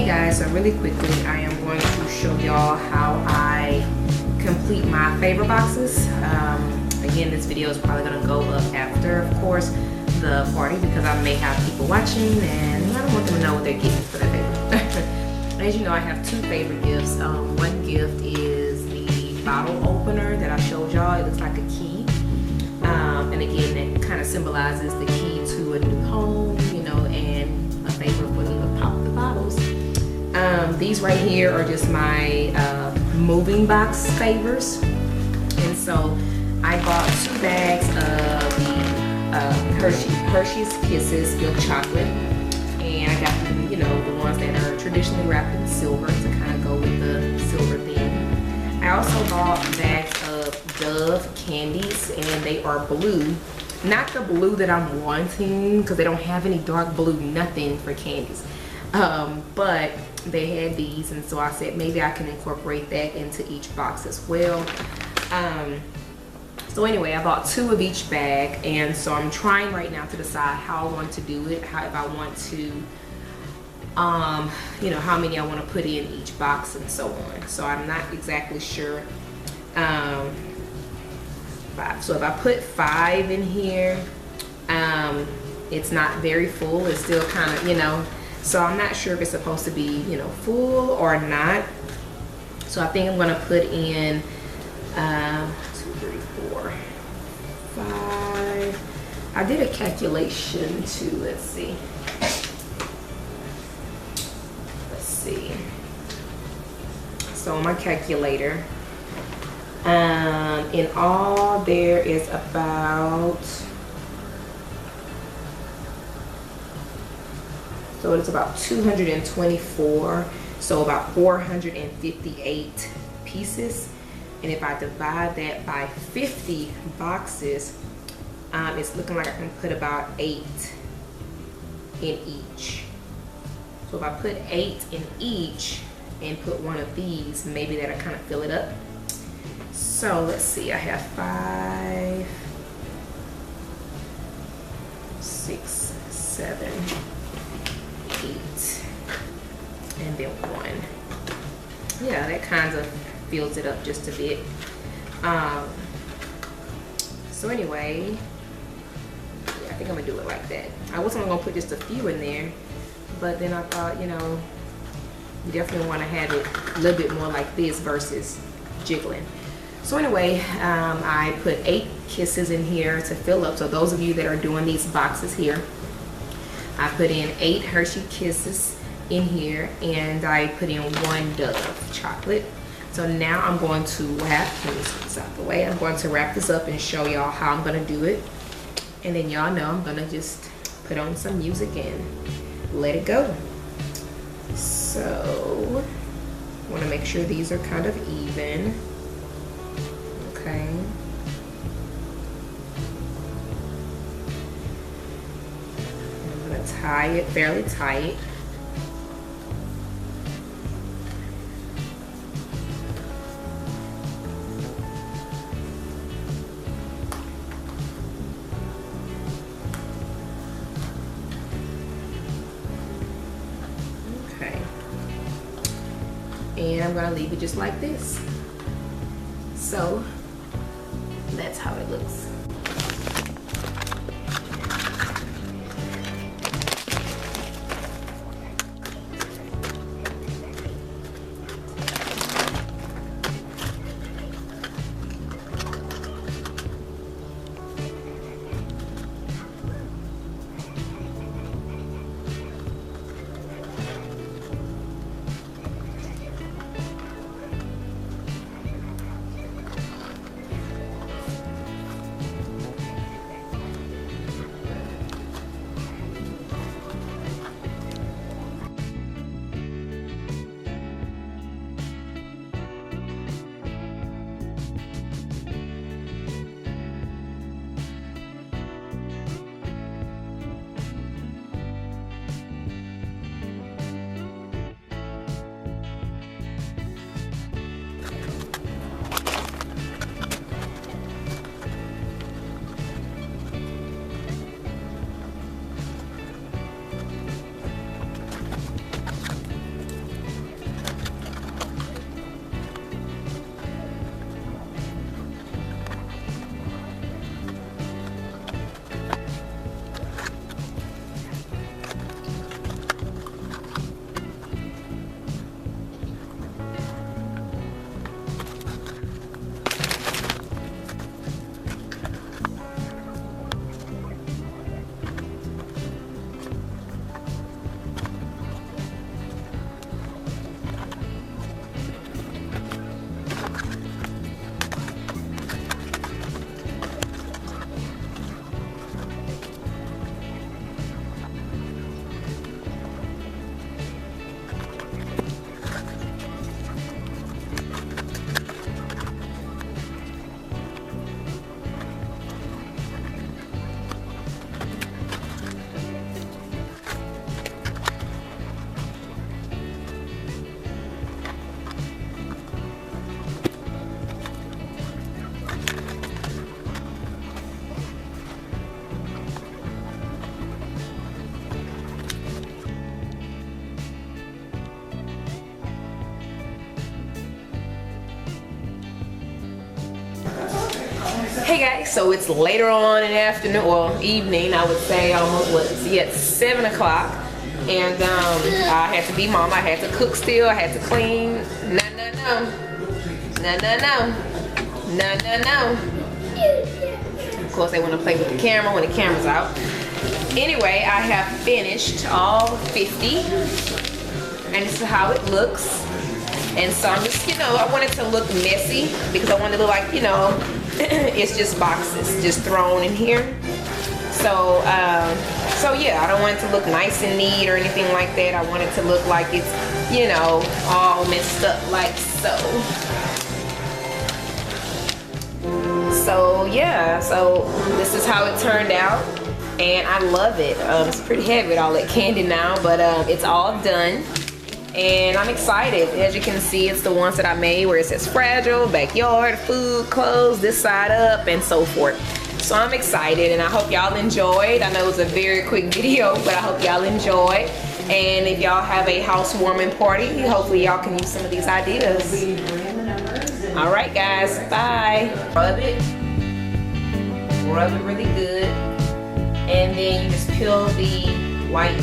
guys, so really quickly I am going to show y'all how I complete my favor boxes. Again, this video is probably going to go up after, of course, the party, because I may have people watching and I don't want them to know what they're getting for their favor. As you know, I have two favorite gifts. One gift is the bottle opener that I showed y'all. It looks like a key, and again, that kind of symbolizes the key to a new home, you know, and a favor for you to pop the bottles. These right here are just my moving box favors, and so I bought 2 bags of the Hershey's Kisses milk chocolate, and I got the, you know, the ones that are traditionally wrapped in silver to kind of go with the silver theme. I also bought bags of Dove candies, and they are blue. Not the blue that I'm wanting, because they don't have any dark blue, nothing for candies. But they had these, and so I said maybe I can incorporate that into each box as well. So anyway, I bought 2 of each bag, and so I'm trying right now to decide how I want to do it, how if I want to, you know, how many I want to put in each box and so on. So I'm not exactly sure. 5. So if I put 5 in here, it's not very full. It's still kind of, you know, so I'm not sure if it's supposed to be, you know, full or not. So I think I'm going to put in 2, 3, 4, 5. I did a calculation too. Let's see. So on my calculator, in all there is about, so it's about 224, so about 458 pieces. And if I divide that by 50 boxes, it's looking like I can put about 8 in each. So if I put 8 in each and put one of these, maybe that'll kind of fill it up. So let's see, I have 5, 6, 7, 8, and then 1. Yeah, that kind of fills it up just a bit. So anyway, yeah, I think I'm gonna do it like that. I wasn't gonna put just a few in there, but then I thought, you know, you definitely want to have it a little bit more like this versus jiggling. So anyway, I put 8 kisses in here to fill up. So those of you that are doing these boxes here, I put in 8 Hershey Kisses in here, and I put in 1 Dove chocolate. So now I'm going to wrap, let me get this out the way. I'm going to wrap this up and show y'all how I'm gonna do it. And then y'all know I'm gonna just put on some music and let it go. So I wanna make sure these are kind of even. Okay. I'm gonna tie it fairly tight. And I'm gonna leave it just like this. So that's how it looks. Hey guys, so it's later on in the afternoon, or evening, I would say, almost, it's 7 o'clock. And I had to be mom, I had to cook still, I had to clean. No. Of course they want to play with the camera when the camera's out. Anyway, I have finished all 50, and this is how it looks. And so I'm just, I want it to look messy because I want it to look like, it's just boxes just thrown in here. So, yeah, I don't want it to look nice and neat or anything like that. I want it to look like it's, all messed up like so. So, yeah, so this is how it turned out. And I love it. It's pretty heavy with all that candy now, but it's all done. And I'm excited. As you can see, it's the ones that I made where it says fragile, backyard, food, clothes, this side up, and so forth. So I'm excited, and I hope y'all enjoyed. I know it was a very quick video, but I hope y'all enjoyed. And if y'all have a housewarming party, hopefully y'all can use some of these ideas. All right, guys, bye. Rub it really good. And then you just peel the white